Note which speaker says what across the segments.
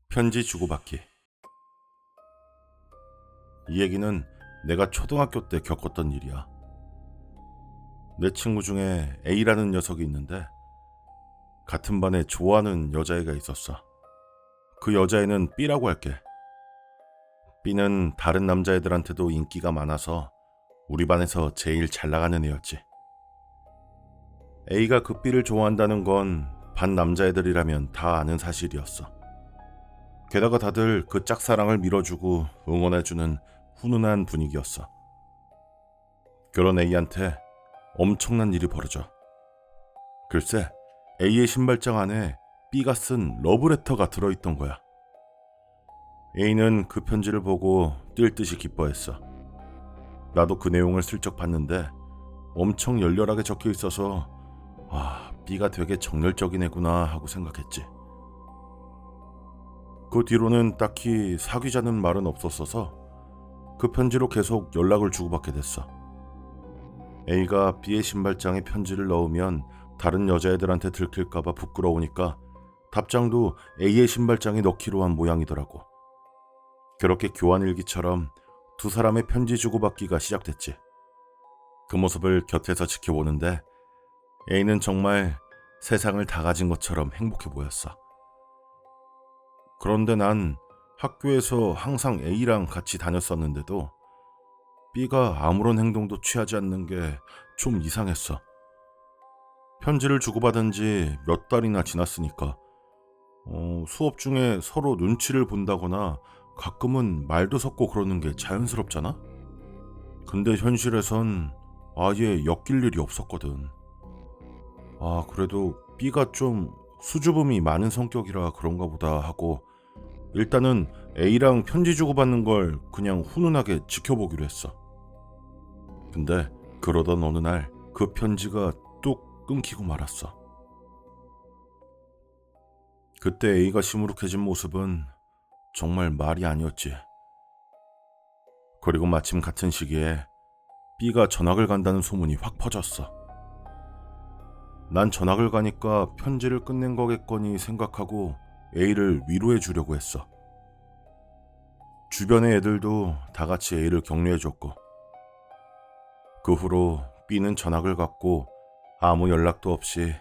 Speaker 1: 편지 주고받기. 이 얘기는 내가 초등학교 때 겪었던 일이야. 내 친구 중에 A라는 녀석이 있는데 같은 반에 좋아하는 여자애가 있었어. 그 여자애는 B라고 할게. B는 다른 남자애들한테도 인기가 많아서 우리 반에서 제일 잘 나가는 애였지. A가 그 B를 좋아한다는 건 반 남자애들이라면 다 아는 사실이었어. 게다가 다들 그 짝사랑을 밀어주고 응원해주는 훈훈한 분위기였어. 그런 A한테 엄청난 일이 벌어져. 글쎄, A의 신발장 안에 B가 쓴 러브레터가 들어있던 거야. A는 그 편지를 보고 뛸 듯이 기뻐했어. 나도 그 내용을 슬쩍 봤는데 엄청 열렬하게 적혀 있어서 B가 되게 정열적인 애구나 하고 생각했지. 그 뒤로는 딱히 사귀자는 말은 없었어서 그 편지로 계속 연락을 주고받게 됐어. A가 B의 신발장에 편지를 넣으면 다른 여자애들한테 들킬까봐 부끄러우니까 답장도 A의 신발장에 넣기로 한 모양이더라고. 그렇게 교환일기처럼 두 사람의 편지 주고받기가 시작됐지. 그 모습을 곁에서 지켜보는데 A는 정말 세상을 다 가진 것처럼 행복해 보였어. 그런데 난 학교에서 항상 A랑 같이 다녔었는데도 B가 아무런 행동도 취하지 않는 게 좀 이상했어. 편지를 주고받은 지 몇 달이나 지났으니까 수업 중에 서로 눈치를 본다거나 가끔은 말도 섞고 그러는 게 자연스럽잖아? 근데 현실에선 아예 엮일 일이 없었거든. 그래도 B가 좀 수줍음이 많은 성격이라 그런가 보다 하고 일단은 A랑 편지 주고받는 걸 그냥 훈훈하게 지켜보기로 했어. 근데 그러던 어느 날 그 편지가 뚝 끊기고 말았어. 그때 A가 시무룩해진 모습은 정말 말이 아니었지. 그리고 마침 같은 시기에 B가 전학을 간다는 소문이 확 퍼졌어. 난 전학을 가니까 편지를 끝낸 거겠거니 생각하고 A를 위로해 주려고 했어. 주변의 애들도 다 같이 A를 격려해 줬고 그 후로 B는 전학을 갔고 아무 연락도 없이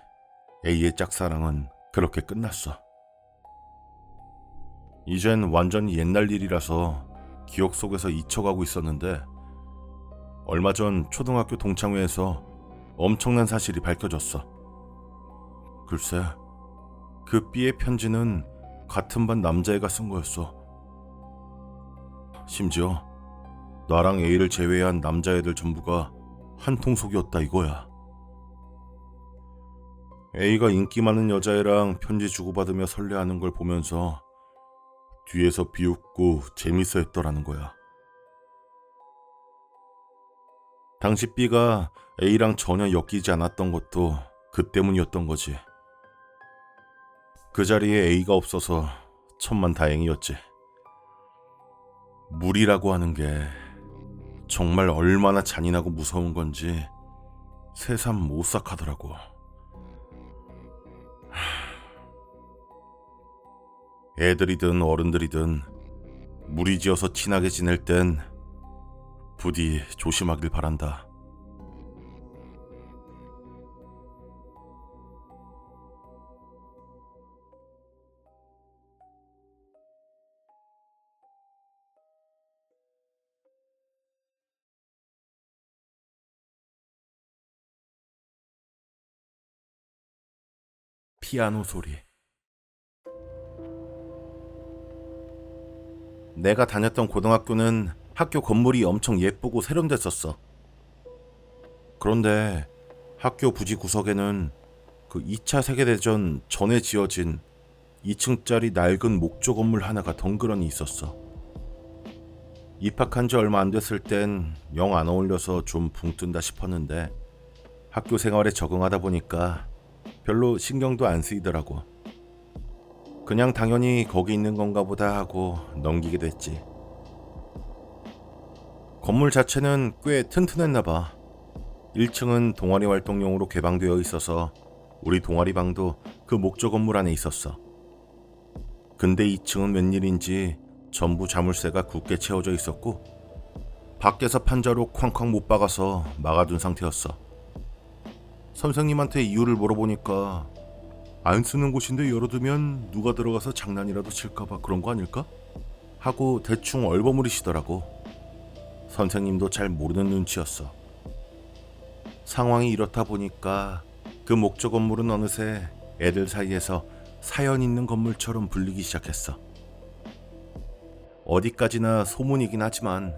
Speaker 1: A의 짝사랑은 그렇게 끝났어. 이젠 완전히 옛날 일이라서 기억 속에서 잊혀가고 있었는데 얼마 전 초등학교 동창회에서 엄청난 사실이 밝혀졌어. 글쎄, 그 B의 편지는 같은 반 남자애가 쓴 거였어. 심지어 나랑 A를 제외한 남자애들 전부가 한 통속이었다 이거야. A가 인기 많은 여자애랑 편지 주고받으며 설레하는 걸 보면서 뒤에서 비웃고 재밌어 했더라는 거야. 당시 B가 A랑 전혀 엮이지 않았던 것도 그 때문이었던 거지. 그 자리에 A가 없어서 천만 다행이었지. 물이라고 하는 게 정말 얼마나 잔인하고 무서운 건지 새삼 오싹하더라고. 애들이든 어른들이든 무리지어서 친하게 지낼 땐 부디 조심하길 바란다. 피아노 소리. 내가 다녔던 고등학교는 학교 건물이 엄청 예쁘고 세련됐었어. 그런데 학교 부지 구석에는 그 2차 세계대전 전에 지어진 2층짜리 낡은 목조 건물 하나가 덩그러니 있었어. 입학한 지 얼마 안 됐을 땐 영 안 어울려서 좀 붕 뜬다 싶었는데 학교 생활에 적응하다 보니까 별로 신경도 안 쓰이더라고. 그냥 당연히 거기 있는 건가 보다 하고 넘기게 됐지. 건물 자체는 꽤 튼튼했나 봐. 1층은 동아리 활동용으로 개방되어 있어서 우리 동아리 방도 그 목조 건물 안에 있었어. 근데 2층은 웬일인지 전부 자물쇠가 굳게 채워져 있었고 밖에서 판자로 쾅쾅 못 박아서 막아둔 상태였어. 선생님한테 이유를 물어보니까 안 쓰는 곳인데 열어두면 누가 들어가서 장난이라도 칠까봐 그런 거 아닐까? 하고 대충 얼버무리시더라고. 선생님도 잘 모르는 눈치였어. 상황이 이렇다 보니까 그 목조 건물은 어느새 애들 사이에서 사연 있는 건물처럼 불리기 시작했어. 어디까지나 소문이긴 하지만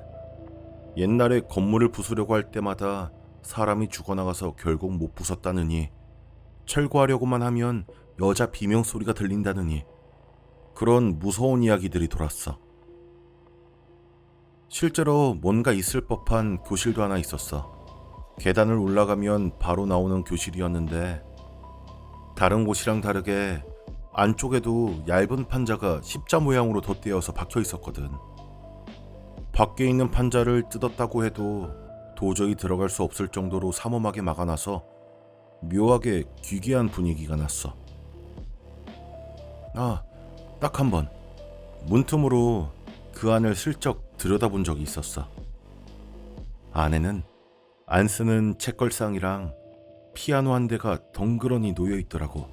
Speaker 1: 옛날에 건물을 부수려고 할 때마다 사람이 죽어나가서 결국 못 부쉈다느니, 철거하려고만 하면 여자 비명소리가 들린다느니 그런 무서운 이야기들이 돌았어. 실제로 뭔가 있을 법한 교실도 하나 있었어. 계단을 올라가면 바로 나오는 교실이었는데 다른 곳이랑 다르게 안쪽에도 얇은 판자가 십자 모양으로 덧대어서 박혀 있었거든. 밖에 있는 판자를 뜯었다고 해도 도저히 들어갈 수 없을 정도로 삼엄하게 막아놔서 묘하게 기괴한 분위기가 났어. 딱 한 번 문틈으로 그 안을 슬쩍 들여다본 적이 있었어. 안에는 안 쓰는 책걸상이랑 피아노 한 대가 덩그러니 놓여 있더라고.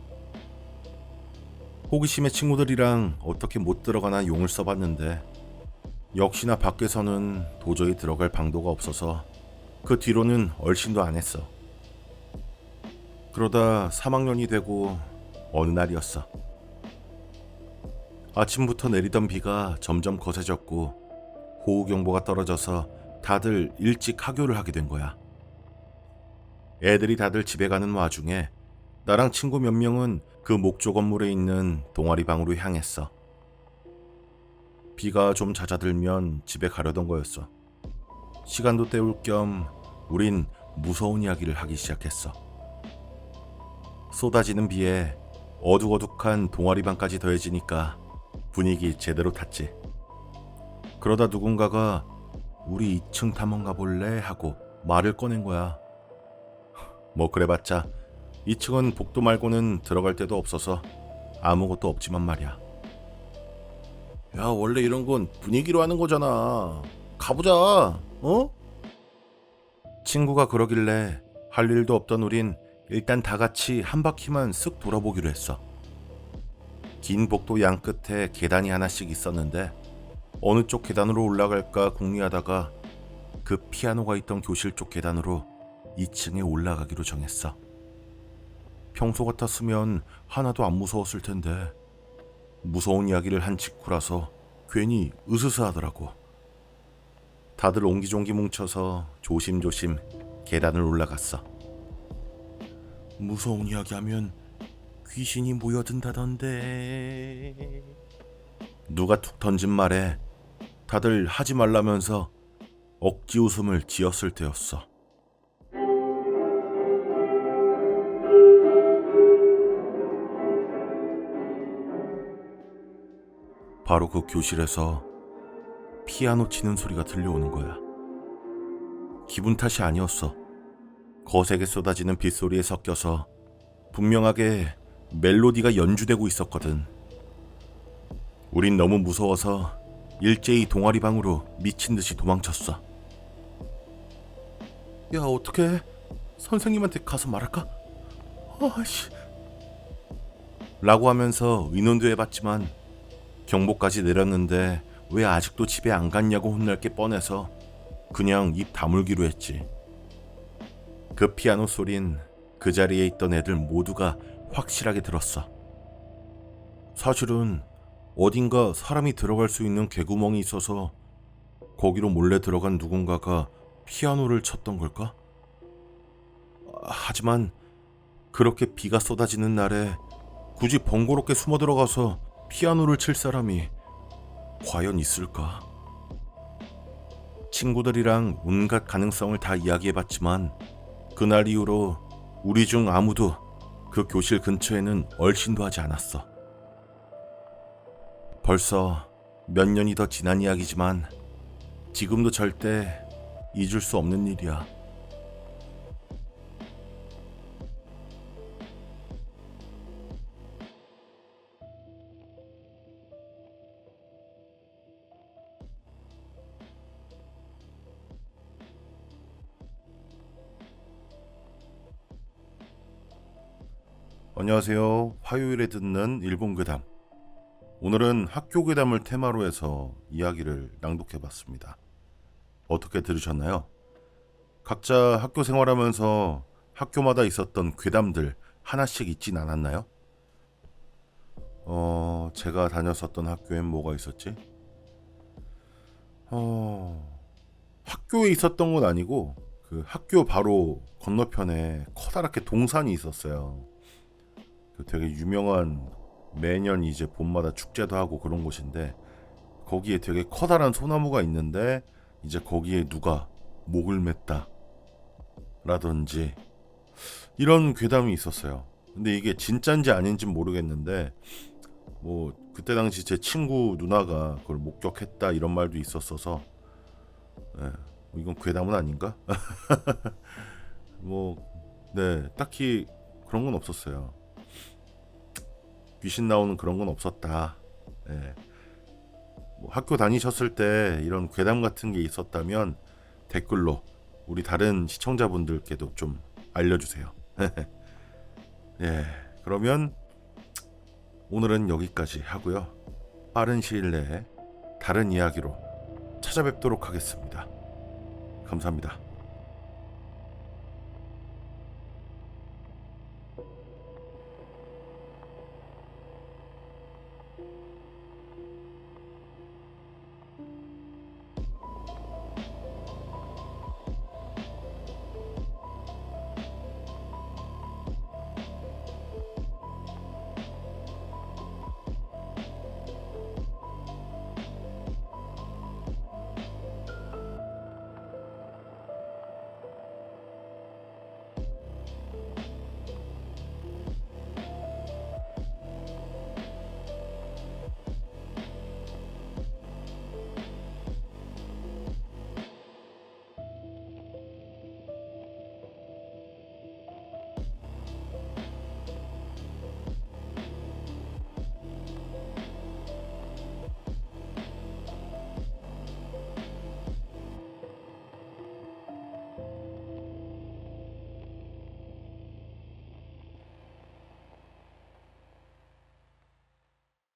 Speaker 1: 호기심에 친구들이랑 어떻게 못 들어가나 용을 써봤는데 역시나 밖에서는 도저히 들어갈 방도가 없어서 그 뒤로는 얼씬도 안 했어. 그러다 3학년이 되고 어느 날이었어. 아침부터 내리던 비가 점점 거세졌고 호우경보가 떨어져서 다들 일찍 하교를 하게 된 거야. 애들이 다들 집에 가는 와중에 나랑 친구 몇 명은 그 목조 건물에 있는 동아리 방으로 향했어. 비가 좀 잦아들면 집에 가려던 거였어. 시간도 때울 겸 우린 무서운 이야기를 하기 시작했어. 쏟아지는 비에 어둑어둑한 동아리 방까지 더해지니까 분위기 제대로 탔지. 그러다 누군가가 우리 2층 탐험 가볼래? 하고 말을 꺼낸 거야. 뭐 그래봤자 2층은 복도 말고는 들어갈 데도 없어서 아무것도 없지만 말이야. 야, 원래 이런 건 분위기로 하는 거잖아. 가보자. 어? 친구가 그러길래 할 일도 없던 우린 일단 다 같이 한 바퀴만 쓱 돌아보기로 했어. 긴 복도 양 끝에 계단이 하나씩 있었는데 어느 쪽 계단으로 올라갈까 궁리하다가 그 피아노가 있던 교실 쪽 계단으로 2층에 올라가기로 정했어. 평소 같았으면 하나도 안 무서웠을 텐데 무서운 이야기를 한 직후라서 괜히 으스스하더라고. 다들 옹기종기 뭉쳐서 조심조심 계단을 올라갔어. 무서운 이야기 하면 귀신이 모여든다던데. 누가 툭 던진 말에 다들 하지 말라면서 억지 웃음을 지었을 때였어. 바로 그 교실에서 피아노 치는 소리가 들려오는 거야. 기분 탓이 아니었어. 거세게 쏟아지는 빗소리에 섞여서 분명하게 멜로디가 연주되고 있었거든. 우린 너무 무서워서 일제히 동아리 방으로 미친 듯이 도망쳤어. 야, 어떡해? 선생님한테 가서 말할까? 아씨. 라고 하면서 의논도 해봤지만 경보까지 내렸는데 왜 아직도 집에 안 갔냐고 혼날 게 뻔해서 그냥 입 다물기로 했지. 그 피아노 소린 그 자리에 있던 애들 모두가 확실하게 들었어. 사실은 어딘가 사람이 들어갈 수 있는 개구멍이 있어서 거기로 몰래 들어간 누군가가 피아노를 쳤던 걸까? 하지만 그렇게 비가 쏟아지는 날에 굳이 번거롭게 숨어 들어가서 피아노를 칠 사람이 과연 있을까? 친구들이랑 온갖 가능성을 다 이야기해봤지만 그날 이후로 우리 중 아무도 그 교실 근처에는 얼씬도 하지 않았어. 벌써 몇 년이 더 지난 이야기지만 지금도 절대 잊을 수 없는 일이야. 안녕하세요. 화요일에 듣는 일본 괴담. 오늘은 학교 괴담을 테마로 해서 이야기를 낭독해 봤습니다. 어떻게 들으셨나요? 각자 학교 생활하면서 학교마다 있었던 괴담들 하나씩 있진 않았나요? 제가 다녔었던 학교엔 뭐가 있었지? 학교에 있었던 건 아니고 그 학교 바로 건너편에 커다랗게 동산이 있었어요. 그 되게 유명한 매년 이제 봄마다 축제도 하고 그런 곳인데 거기에 되게 커다란 소나무가 있는데 이제 거기에 누가 목을 맸다 라든지 이런 괴담이 있었어요. 근데 이게 진짠지 아닌지 모르겠는데 뭐 그때 당시 제 친구 누나가 그걸 목격했다 이런 말도 있었어서 뭐 이건 괴담은 아닌가? 뭐 네, 딱히 그런 건 없었어요. 귀신 나오는 그런 건 없었다. 예. 뭐 학교 다니셨을 때 이런 괴담 같은 게 있었다면 댓글로 우리 다른 시청자분들께도 좀 알려주세요. 예, 그러면 오늘은 여기까지 하고요. 빠른 시일 내에 다른 이야기로 찾아뵙도록 하겠습니다. 감사합니다.